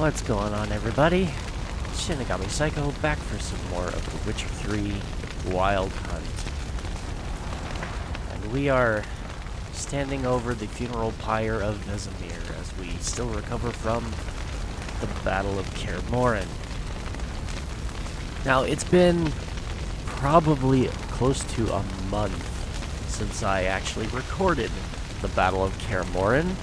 What's going on, everybody? Shinigami Psycho back for some more of The Witcher 3 Wild Hunt. And we are standing over the funeral pyre of Vesemir as we still recover from the Battle of Kaer Morhen. Now, it's been probably close to a month since I actually recorded the Battle of Kaer Morhen.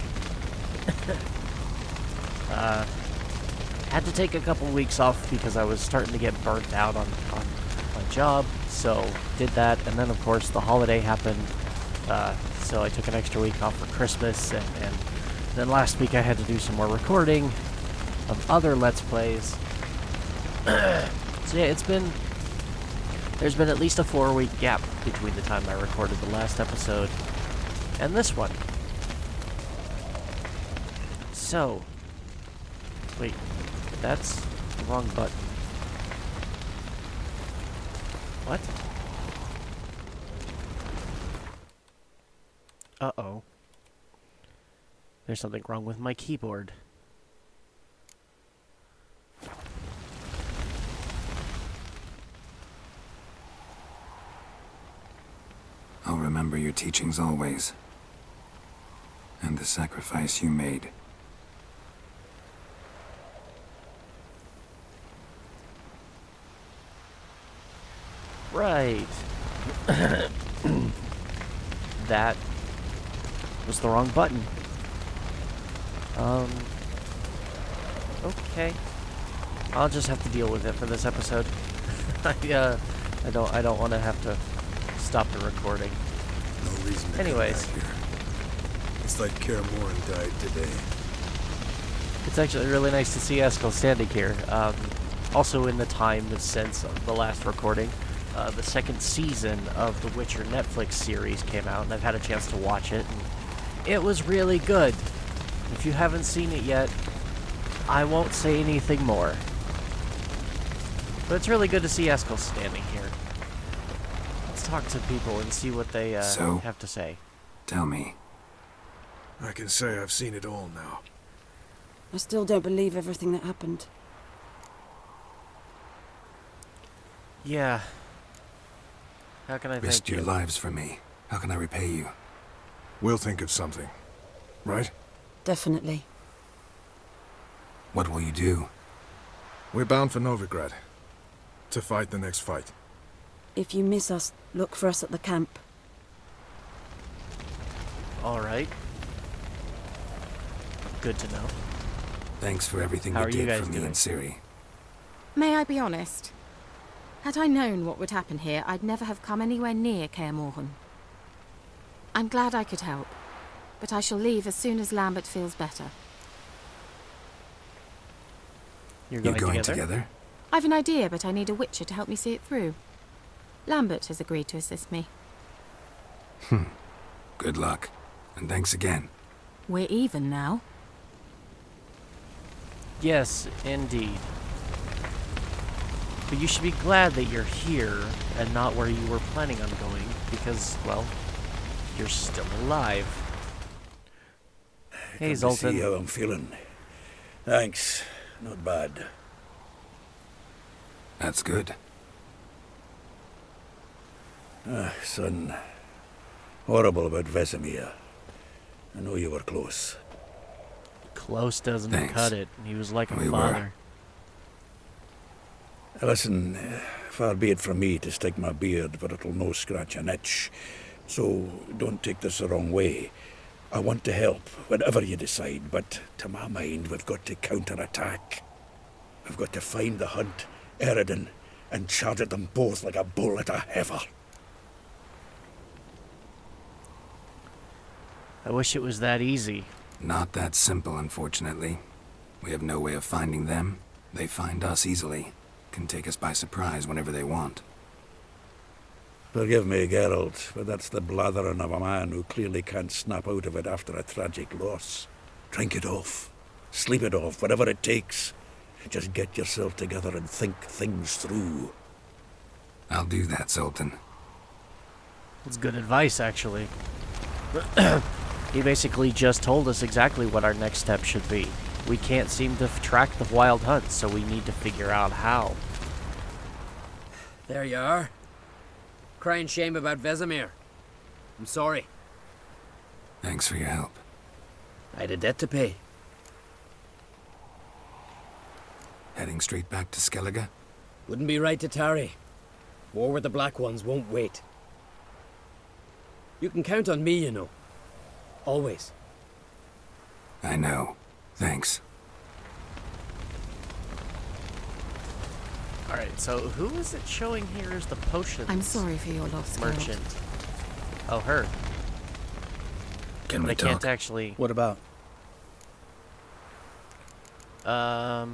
Had to take a couple weeks off because I was starting to get burnt out on my job, so did that, and then of course the holiday happened, so I took an extra week off for Christmas, and then last week I had to do some more recording of other Let's Plays. So yeah, there's been at least a 4-week gap between the time I recorded the last episode and this one. So, wait, that's the wrong button. What? Uh-oh. There's something wrong with my keyboard. I'll remember your teachings always, and the sacrifice you made. Right. That was the wrong button. Okay. I'll just have to deal with it for this episode. I don't want to have to stop the recording. No reason to Anyways. come back here. It's like Kaer Morhen died today. It's actually really nice to see Eskel standing here. Also in the time since the last recording, the second season of the Witcher Netflix series came out, and I've had a chance to watch it, and it was really good. If you haven't seen it yet, I won't say anything more. But it's really good to see Eskel standing here. Let's talk to people and see what they have to say. Tell me. I can say I've seen it all now. I still don't believe everything that happened. Yeah. How can I thank you? Risked your lives for me. How can I repay you? We'll think of something, right? Definitely. What will you do? We're bound for Novigrad. To fight the next fight. If you miss us, look for us at the camp. Alright. Good to know. Thanks for everything How you are you did guys for me doing? and Ciri. May I be honest? Had I known what would happen here, I'd never have come anywhere near Kaer Morhen. I'm glad I could help, but I shall leave as soon as Lambert feels better. You're You going, going together? together? I've an idea, but I need a witcher to help me see it through. Lambert has agreed to assist me. Good luck. And thanks again. We're even now. Yes, indeed. But you should be glad that you're here and not where you were planning on going, because, well, you're still alive. Hey, Come to Zoltan. see how I'm feeling. Thanks. Not bad. That's good. Son. Horrible about Vesemir. I know you were close. Close doesn't Thanks. cut it. He was like a We were. father. Listen, far be it from me to stick my beard, but it'll no scratch an itch. So don't take this the wrong way. I want to help, whatever you decide, but to my mind, we've got to counterattack. We've got to find the hunt, Eridan, and charge at them both like a bull at a heifer. I wish it was that easy. Not that simple, unfortunately. We have no way of finding them. They find us easily. Can take us by surprise whenever they want. Forgive me, Geralt, but that's the blathering of a man who clearly can't snap out of it after a tragic loss. Drink it off. Sleep it off, whatever it takes. Just get yourself together and think things through. I'll do that, Zoltan. It's good advice, actually. He basically just told us exactly what our next step should be. we can't seem to track the wild hunts, so we need to figure out how. There you are. Crying shame about Vesemir. I'm sorry. Thanks for your help. I had a debt to pay. Heading straight back to Skellige? Wouldn't be right to tarry. War with the Black Ones won't wait. You can count on me, you know. Always. I know. Thanks. Alright, so who is it showing here as the potions I'm sorry for your loss, Geralt. merchant? Oh, her. Can But we I can't talk? actually... What about? How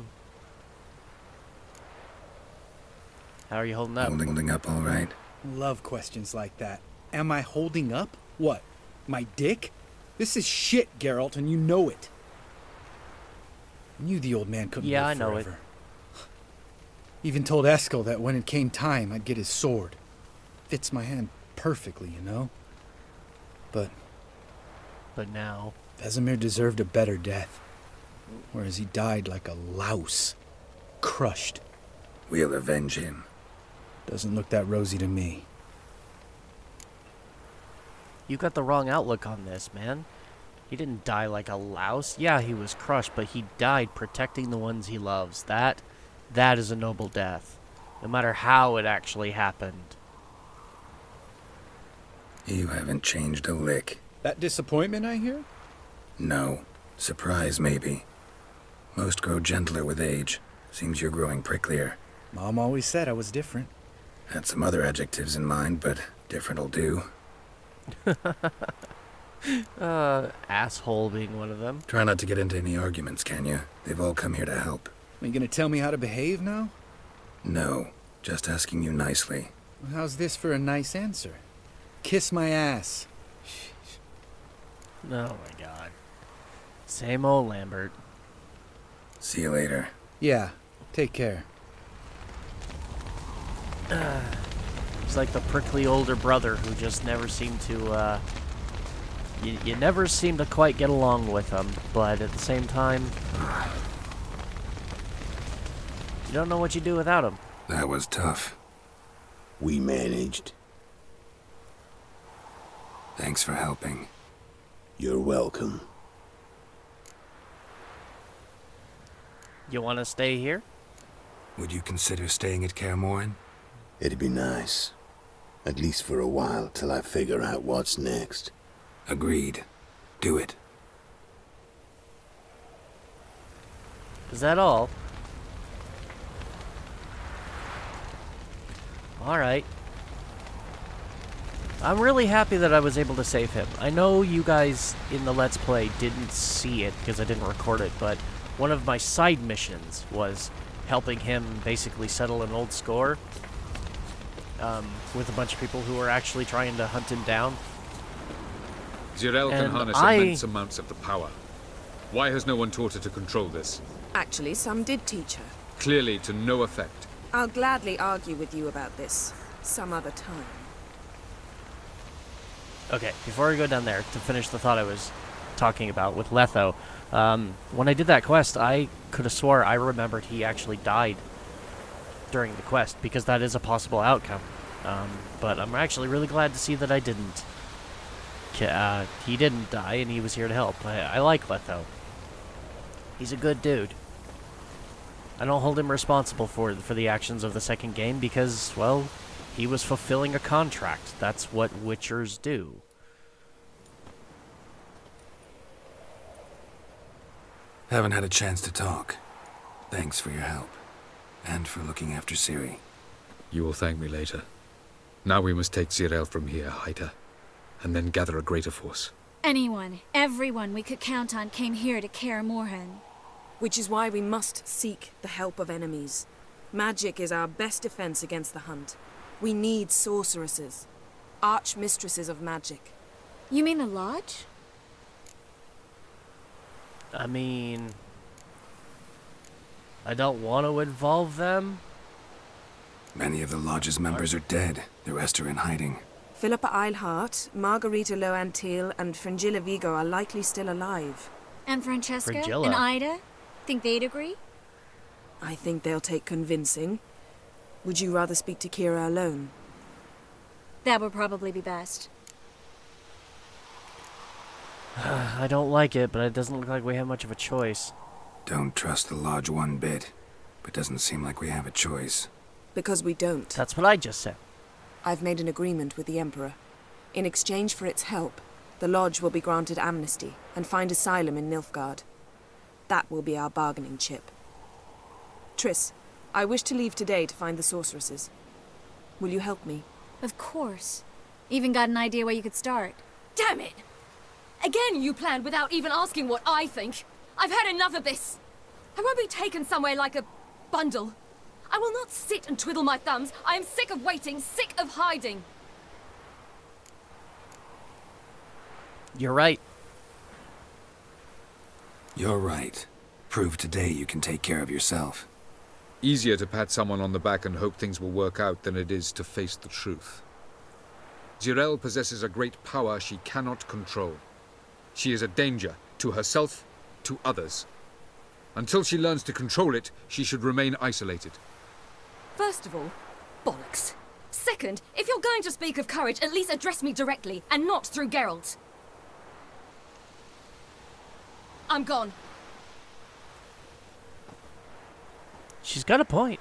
are you holding up? Holding up all right? Love questions like that. Am I holding up? What? My dick? This is shit, Geralt, and you know it. I knew the old man couldn't Yeah, live I know forever. Even told Eskel that when it came time, I'd get his sword. Fits my hand perfectly, you know? But But now... Vesemir deserved a better death. Whereas he died like a louse. Crushed. We'll avenge him. Doesn't look that rosy to me. You got the wrong outlook on this, man. He didn't die like a louse. Yeah, he was crushed, but he died protecting the ones he loves. That is a noble death. No matter how it actually happened. You haven't changed a lick. That disappointment I hear? No. Surprise, maybe. Most grow gentler with age. Seems you're growing pricklier. Mom always said I was different. Had some other adjectives in mind, but different'll do. Asshole being one of them. Try not to get into any arguments, can you? They've all come here to help. Are you gonna tell me how to behave now? No. Just asking you nicely. Well, how's this for a nice answer? Kiss my ass. Oh my god. Same old Lambert. See you later. Yeah, take care. He's like the prickly older brother who just never seemed to, you never seem to quite get along with him, but at the same time, you don't know what you do without him. That was tough. We managed. Thanks for helping. You're welcome. You want to stay here? Would you consider staying at Kaer Morhen? It'd be nice. At least for a while, till I figure out what's next. Agreed. Do it. Is that all? Alright. I'm really happy that I was able to save him. I know you guys in the Let's Play didn't see it because I didn't record it, but one of my side missions was helping him basically settle an old score with a bunch of people who were actually trying to hunt him down. Zirel can And harness immense amounts of the power. Why has no one taught her to control this? Actually, some did teach her. Clearly to no effect. I'll gladly argue with you about this some other time. Okay, before I go down there, to finish the thought I was talking about with Letho, when I did that quest, I could have swore I remembered he actually died during the quest, because that is a possible outcome. But I'm actually really glad to see that I didn't. He didn't die, and he was here to help. I like Letho. He's a good dude. I don't hold him responsible for the actions of the second game because, well, he was fulfilling a contract. That's what Witchers do. Haven't had a chance to talk. Thanks for your help. And for looking after Ciri. You will thank me later. Now we must take Zirel from here, hide her, and then gather a greater force. Anyone, everyone we could count on came here to Kaer Morhen. Which is why we must seek the help of enemies. Magic is our best defense against the hunt. We need sorceresses. Archmistresses of magic. You mean the Lodge? I mean, I don't want to involve them. Many of the Lodge's members are dead. The rest are in hiding. Philippa Eilhart, Margarita Loantil, and Fringilla Vigo are likely still alive. And Francesca? Frigilla. And Ida? Think they'd agree? I think they'll take convincing. Would you rather speak to Kira alone? That would probably be best. I don't like it, but it doesn't look like we have much of a choice. Don't trust the Lodge one bit, but doesn't seem like we have a choice. Because we don't. That's what I just said. I've made an agreement with the Emperor. In exchange for its help, the Lodge will be granted amnesty and find asylum in Nilfgaard. That will be our bargaining chip. Triss, I wish to leave today to find the sorceresses. Will you help me? Of course. Even got an idea where you could start. Damn it! Again you planned without even asking what I think. I've had enough of this. I won't be taken somewhere like a bundle. I will not sit and twiddle my thumbs. I am sick of waiting, sick of hiding. You're right. You're right. Prove today you can take care of yourself. Easier to pat someone on the back and hope things will work out than it is to face the truth. Zirel possesses a great power she cannot control. She is a danger to herself, to others. Until she learns to control it, she should remain isolated. First of all, bollocks. Second, if you're going to speak of courage, at least address me directly, and not through Geralt. I'm gone. She's got a point.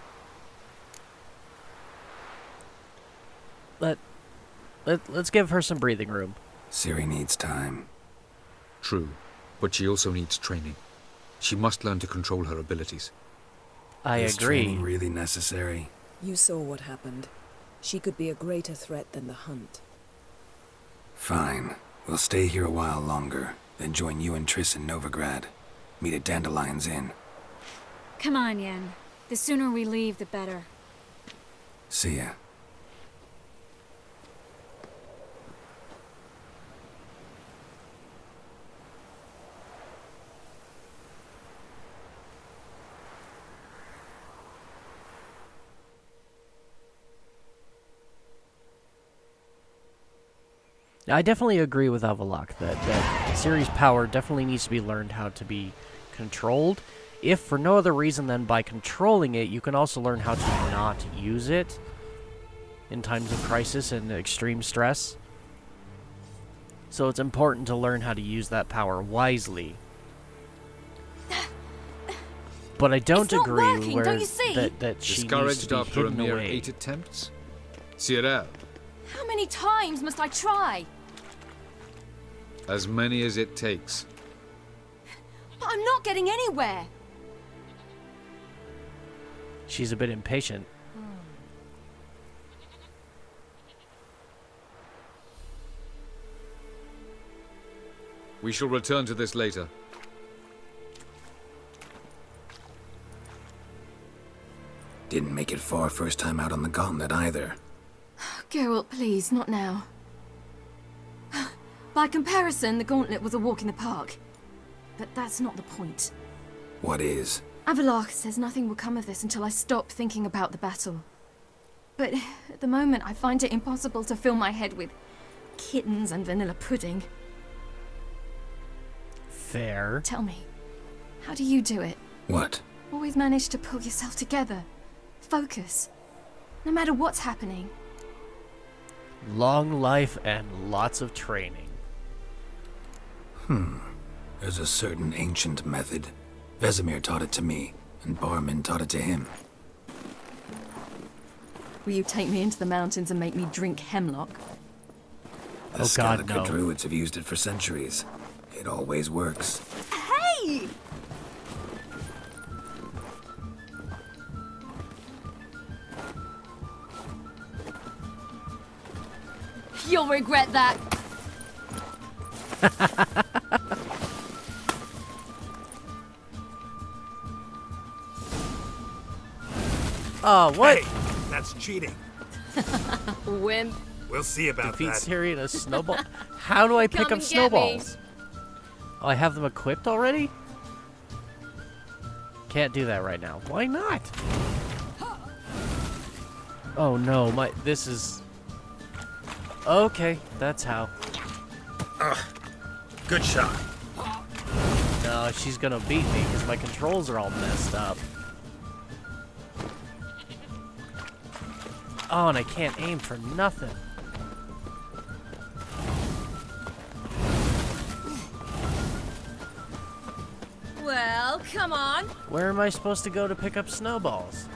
Let's give her some breathing room. Ciri needs time. True, but she also needs training. She must learn to control her abilities. I Is agree. training really necessary? You saw what happened. She could be a greater threat than the Hunt. Fine. We'll stay here a while longer, then join you and Triss in Novigrad. Meet at Dandelion's Inn. Come on, Yen. The sooner we leave, the better. See ya. I definitely agree with Avalok that Ciri's power definitely needs to be learned how to be controlled. If for no other reason than by controlling it, you can also learn how to not use it in times of crisis and extreme stress. So it's important to learn how to use that power wisely. But I don't agree working, where don't you see? that she needs Discouraged to be after a hidden mere away. 8 attempts? Cyril, How many times must I try? as many as it takes. But I'm not getting anywhere. She's a bit impatient. We shall return to this later. Didn't make it far first time out on the gauntlet either. Geralt, please, not now. By comparison, the gauntlet was a walk in the park. But that's not the point. What is? Avalok says nothing will come of this until I stop thinking about the battle. But at the moment, I find it impossible to fill my head with kittens and vanilla pudding. Fair. Tell me, how do you do it? What? Always manage to pull yourself together. Focus. No matter what's happening. Long life and lots of training. There's a certain ancient method. Vesemir taught it to me, and Barman taught it to him. Will you take me into the mountains and make me drink hemlock? The Oh God, Skalica no. druids have used it for centuries. It always works. Hey! You'll regret that. Oh, what? Hey, that's cheating. Wimp. We'll see about Defeat that. Ciri in a snowball? How do I pick Come up and get snowballs? Oh, I have them equipped already? Can't do that right now. Why not? Oh no, this is... Okay, that's how. Good shot. No. no, she's gonna beat me because my controls are all messed up. Oh, and I can't aim for nothing. Well, come on. Where am I supposed to go to pick up snowballs?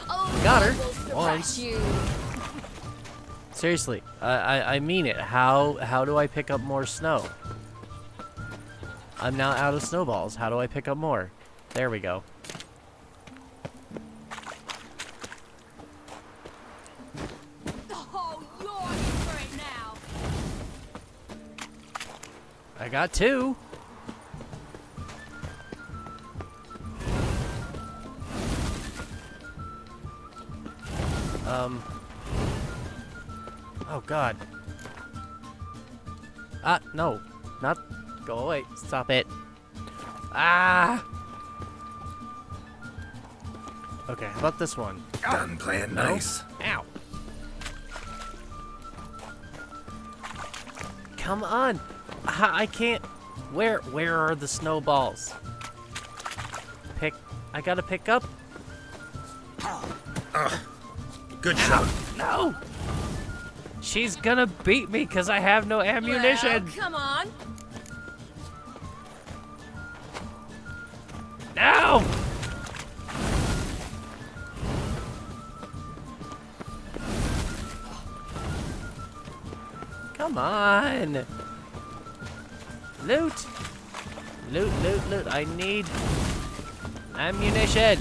Oh, Got her. I will thrash Once. you. Seriously, I mean it. How do I pick up more snow? I'm now out of snowballs. How do I pick up more? There we go. Oh, you're in for it now. I got 2. Oh God. Ah, no. Not. Go away. Stop it. Ah! Okay, how about this one? Done playing No? nice. Ow. Come on. I can't. Where are the snowballs? I gotta pick up. Good shot. No! She's gonna beat me because I have no ammunition. Well, come on. No! Come on! Loot! Loot, loot, loot. I need ammunition.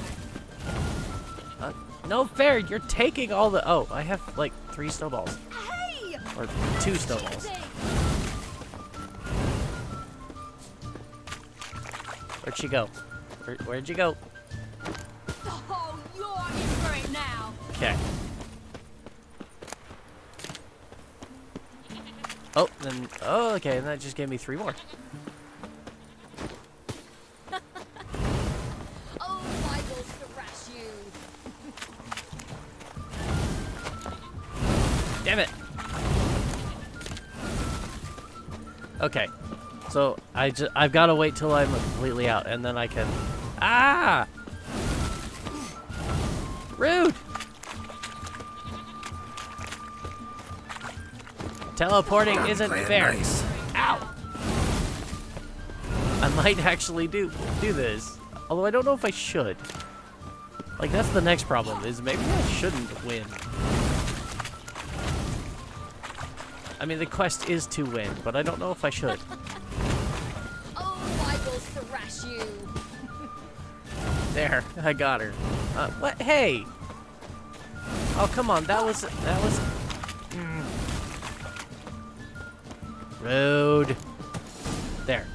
No fair, you're taking all the... Oh, I have like 3 snowballs. Hey! Or 2 snowballs. Where'd she go? Where'd you go? Oh, you're in for it now. Okay. Oh, then... Oh, okay, and that just gave me 3 more. Oh, I will thrash you. Damn it! Okay, so I've got to wait till I'm completely out, and then I can... Ah! Rude! Teleporting isn't Playing fair. nice. Ow! I might actually do this, although I don't know if I should. Like, that's the next problem, is maybe I shouldn't win. I mean, the quest is to win, but I don't know if I should. Oh, I will thrash you. There, I got her. What? Hey! Oh, come on, that was... Rude. There.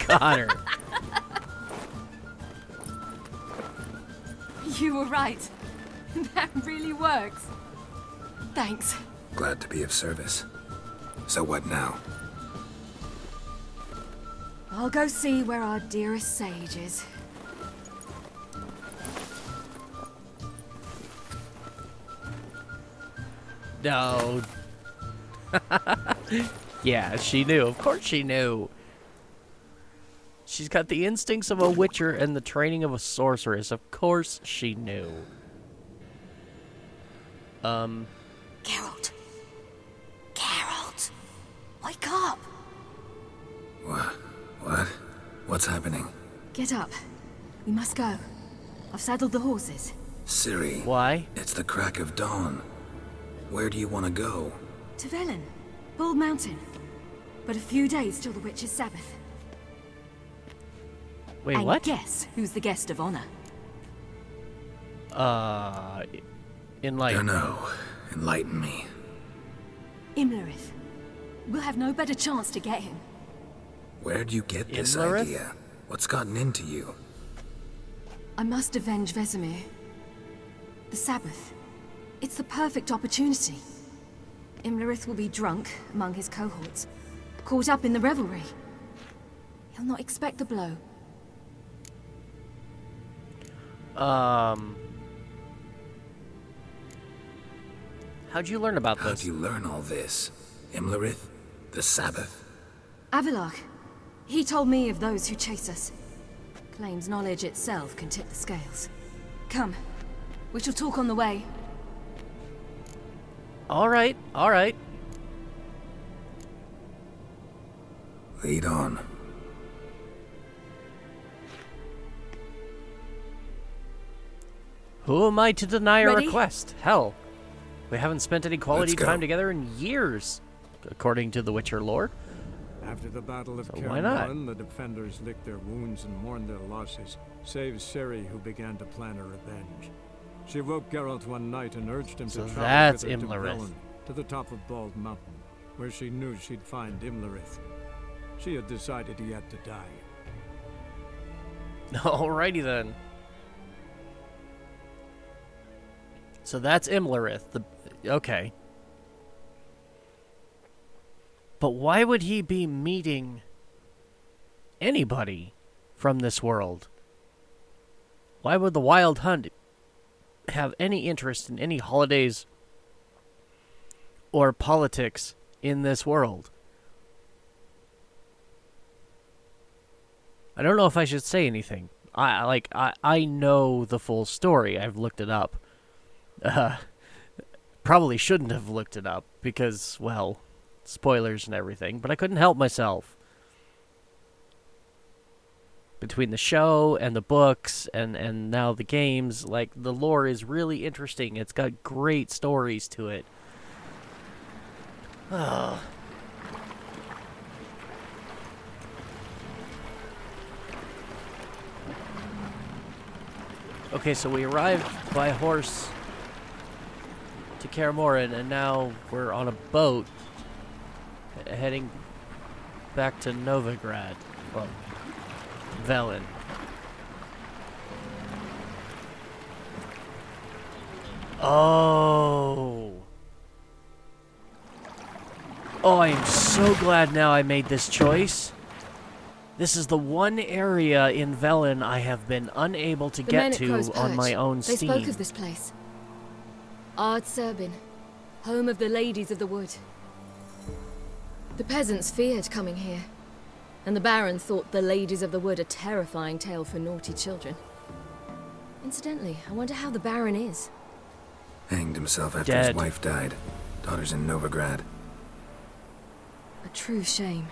Got her. You were right. That really works. Thanks. Glad to be of service. So what now? I'll go see where our dearest sage is. No. Yeah, she knew. Of course she knew. She's got the instincts of a witcher and the training of a sorceress. Of course she knew. Geralt. Geralt. Wake up. What? What's happening? Get up. We must go. I've saddled the horses. Ciri. Why? It's the crack of dawn. Where do you want to go? To Velen. Bald Mountain. But a few days till the Witch's Sabbath. Wait, and what? Guess who's the guest of honor? Enlighten. Dunno. Enlighten me. Imlerith. We'll have no better chance to get him. Where'd you get this Imlerith? idea? What's gotten into you? I must avenge Vesemir. The Sabbath. It's the perfect opportunity. Imlerith will be drunk among his cohorts, caught up in the revelry. He'll not expect the blow. How'd you learn about How'd this? you learn all this? Imlerith? The Sabbath? Avilark. He told me of those who chase us. Claims knowledge itself can tip the scales. Come. We shall talk on the way. All right, all right. Lead on. Who am I to deny a Ready? request? Hell, we haven't spent any quality Let's go. time together in years, according to the Witcher lore. After the Battle of So why not? Cairn, the defenders licked their wounds and mourned their losses, save Ciri, who began to plan her revenge. She woke Geralt one night and urged him So to travel that's with her to Imlerith. Velen, to the top of Bald Mountain, where she knew she'd find Imlerith. She had decided he had to die. Alrighty then. So that's Imlerith. Okay. But why would he be meeting anybody from this world? Why would the Wild Hunt have any interest in any holidays or politics in this world? I don't know if I should say anything. I know the full story. I've looked it up. Probably shouldn't have looked it up because, well, spoilers and everything, but I couldn't help myself. Between the show and the books and now the games, like, the lore is really interesting. It's got great stories to it. Ugh. Okay, so we arrived by horse to Kaer Morhen, and now we're on a boat heading back to Novigrad. Well, Velen. Oh. Oh, I am so glad now I made this choice. This is the one area in Velen I have been unable to get to on my own They steam. spoke of this place. Ard Serbin, home of the Ladies of the Wood. The peasants feared coming here, and the Baron thought the Ladies of the Wood a terrifying tale for naughty children. Incidentally, I wonder how the Baron is. Hanged himself after Dead. his wife died. Daughter's in Novigrad. A true shame.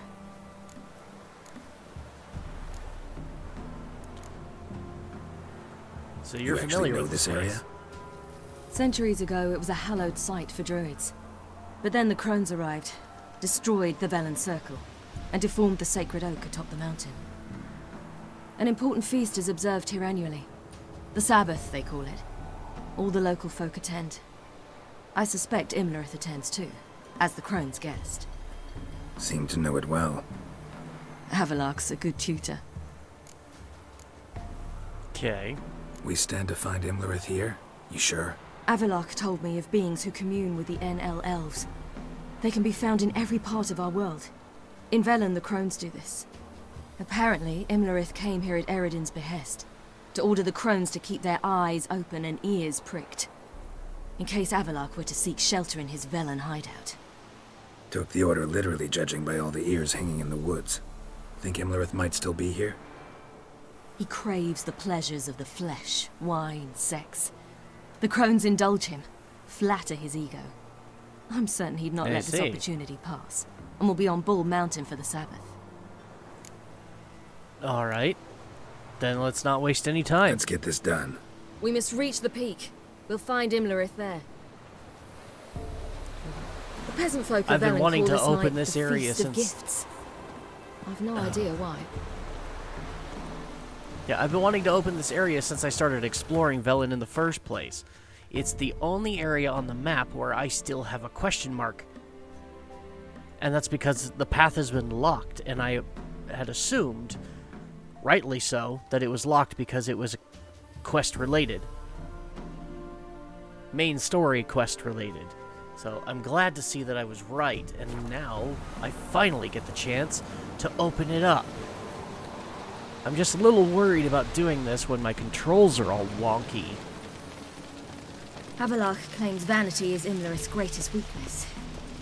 So you're You actually familiar know with this place. area? Centuries ago, it was a hallowed site for druids. But then the crones arrived, destroyed the Velen Circle, and deformed the sacred oak atop the mountain. An important feast is observed here annually. The Sabbath, they call it. All the local folk attend. I suspect Imlerith attends too, as the crone's guest. Seem to know it well. Avilark's a good tutor. Okay. We stand to find Imlerith here? You sure? Avilark told me of beings who commune with the NL elves. They can be found in every part of our world. In Velen, the crones do this. Apparently, Imlerith came here at Eredin's behest, to order the crones to keep their eyes open and ears pricked, in case Avilark were to seek shelter in his Velen hideout. Took the order literally, judging by all the ears hanging in the woods. Think Imlerith might still be here? He craves the pleasures of the flesh, wine, sex. The crones indulge him, flatter his ego. I'm certain he'd not I let this see. opportunity pass, and will be on Bull Mountain for the Sabbath. All right. Then let's not waste any time. Let's get this done. We must reach the peak. We'll find Imlerith there. The peasant folk of I've been Velen wanting call to this open night this the area Feast of since- Gifts. I've no idea why. Yeah, I've been wanting to open this area since I started exploring Velen in the first place. It's the only area on the map where I still have a question mark. And that's because the path has been locked, and I had assumed, rightly so, that it was locked because it was quest-related. Main story quest-related. So I'm glad to see that I was right, and now I finally get the chance to open it up. I'm just a little worried about doing this when my controls are all wonky. Havelach claims vanity is Imlerith's greatest weakness.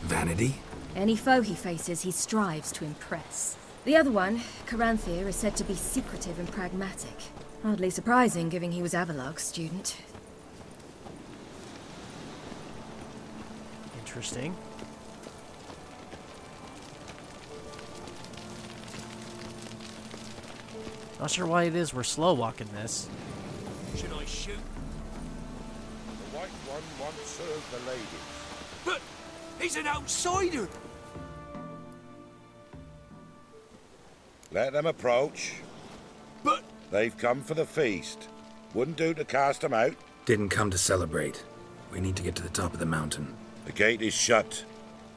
Vanity? Any foe he faces, he strives to impress. The other one, Caranthir, is said to be secretive and pragmatic. Hardly surprising, given he was Avalok's student. Interesting. Not sure why it is we're slow walking this. Should I shoot? The white one once served the ladies. But he's an outsider! Let them approach. But... They've come for the feast. Wouldn't do to cast them out. Didn't come to celebrate. We need to get to the top of the mountain. The gate is shut.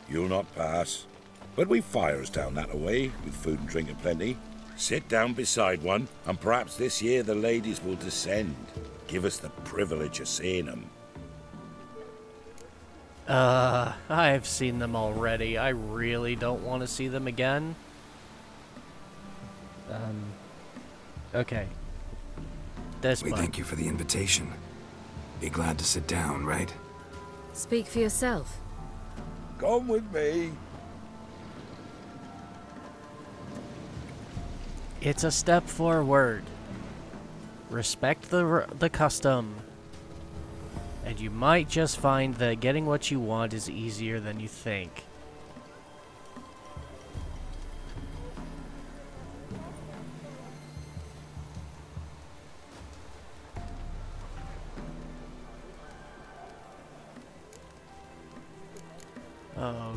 You'll not pass. But we've fires down that away, with food and drink aplenty. Sit down beside one, and perhaps this year the ladies will descend. Give us the privilege of seeing them. I've seen them already. I really don't want to see them again. Okay. We thank you for the invitation. Be glad to sit down, right? Speak for yourself. Come with me. It's a step forward. Respect the custom. And you might just find that getting what you want is easier than you think.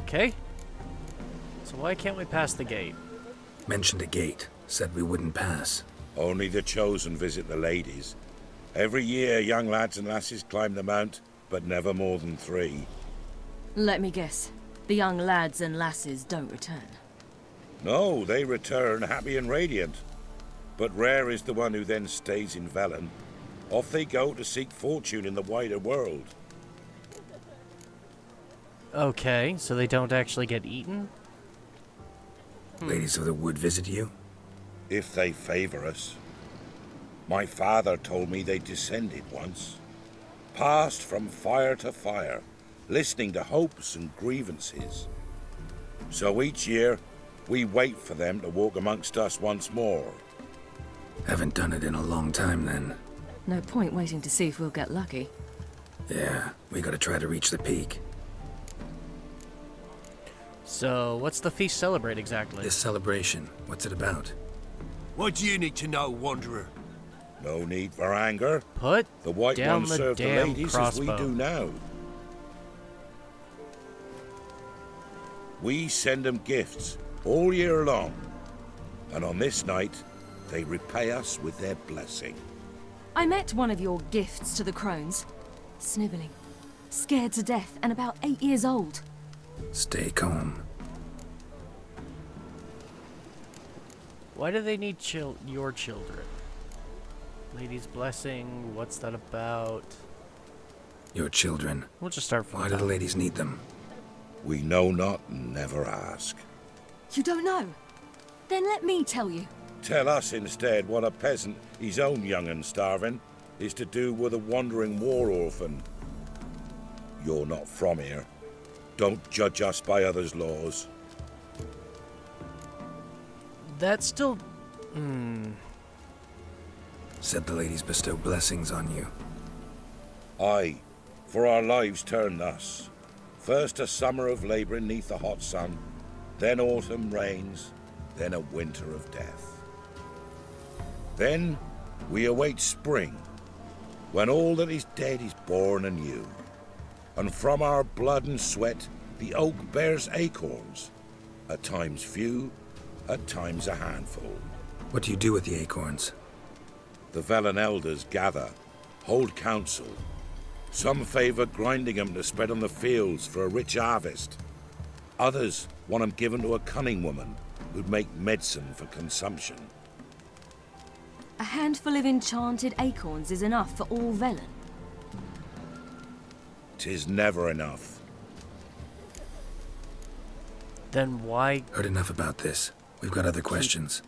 Okay. So why can't we pass the gate? Mentioned a gate. Said we wouldn't pass. Only the chosen visit the ladies. Every year, young lads and lasses climb the mount, but never more than 3. Let me guess. The young lads and lasses don't return. No, they return happy and radiant. But rare is the one who then stays in Velen. Off they go to seek fortune in the wider world. Okay, so they don't actually get eaten? Ladies of the Wood visit you? If they favor us. My father told me they descended once. Passed from fire to fire, listening to hopes and grievances. So each year, we wait for them to walk amongst us once more. Haven't done it in a long time, then. No point waiting to see if we'll get lucky. Yeah, we gotta try to reach the peak. So, what's the feast celebrate exactly? This celebration, what's it about? What do you need to know, Wanderer? No need for anger. Put the white down ones the serve the damn ladies crossbow. as we do now. We send them gifts all year long. And on this night, they repay us with their blessing. I met one of your gifts to the crones. Snivelling. Scared to death and about 8 years old. Stay calm. Why do they need your children? Lady's blessing, what's that about? Your children. We'll just start from Why do the ladies need them? We know not and never ask. You don't know? Then let me tell you. Tell us instead what a peasant, his own young and starving, is to do with a wandering war orphan. You're not from here. Don't judge us by others' laws. That's still... Said the ladies bestow blessings on you. Aye, for our lives turn thus. First a summer of labouring neath the hot sun, then autumn rains, then a winter of death. Then we await spring, when all that is dead is born anew. And from our blood and sweat the oak bears acorns, at times few, at times a handful. What do you do with the acorns? The Velen elders gather, hold council. Some favour grinding them to spread on the fields for a rich harvest. Others want them given to a cunning woman who'd make medicine for consumption. A handful of enchanted acorns is enough for all Velen. 'Tis never enough. Then why... Heard enough about this. We've got other questions.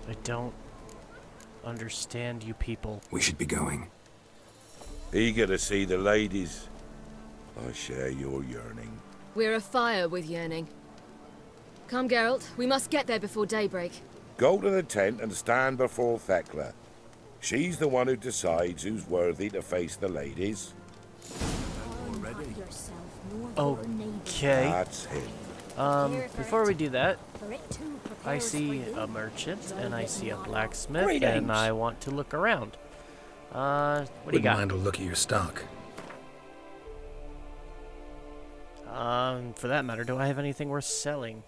I don't understand you people. We should be going. Eager to see the ladies. I share your yearning. We're afire with yearning. Come, Geralt. We must get there before daybreak. Go to the tent and stand before Thekla. She's the one who decides who's worthy to face the ladies. Okay. That's him. Before we do that, I see a merchant and I see a blacksmith, and I want to look around. What do you got? Wouldn't mind a look at your stock. For that matter, do I have anything worth selling?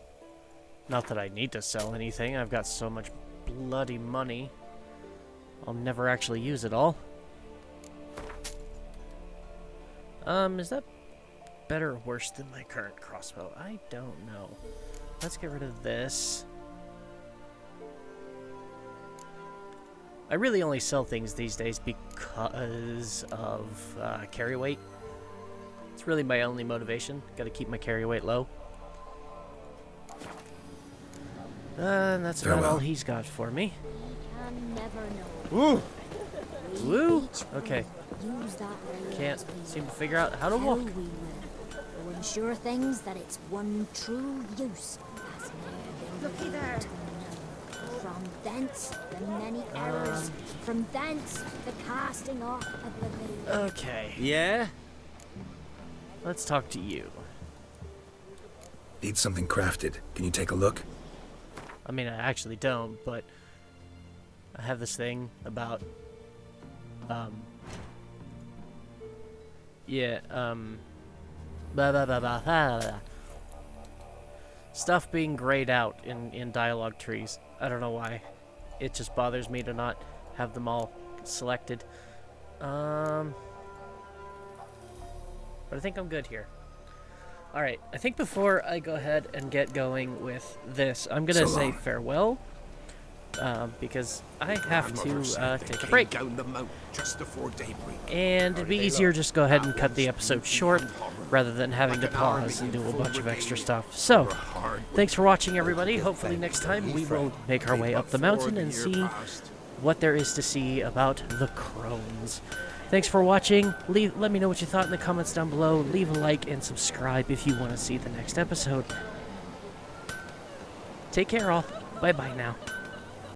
Not that I need to sell anything. I've got so much bloody money. I'll never actually use it all. Is that better or worse than my current crossbow? I don't know. Let's get rid of this. I really only sell things these days because of carry weight. It's really my only motivation. Gotta keep my carry weight low. And that's about all he's got for me. Woo! Woo! Okay. Can't seem to figure out how to walk. To ensure things that its one true use has never been there. From thence the many errors, from thence the casting off of the veil. Okay. Yeah? Let's talk to you. Need something crafted. Can you take a look? I mean, I actually don't, but I have this thing about, stuff being grayed out in dialogue trees. I don't know why. It just bothers me to not have them all selected. But I think I'm good here. Alright, I think before I go ahead and get going with this, I'm gonna say farewell. Because I have to take a break. Down the mountain just before daybreak. And it'd be easier just go ahead and cut the episode short rather than having to pause and do a bunch of extra stuff. So, thanks for watching, everybody. Hopefully next time we will make our way up the mountain and see what there is to see about the crones. Thanks for watching. Let me know what you thought in the comments down below. Leave a like and subscribe if you want to see the next episode. Take care, all. Bye-bye now.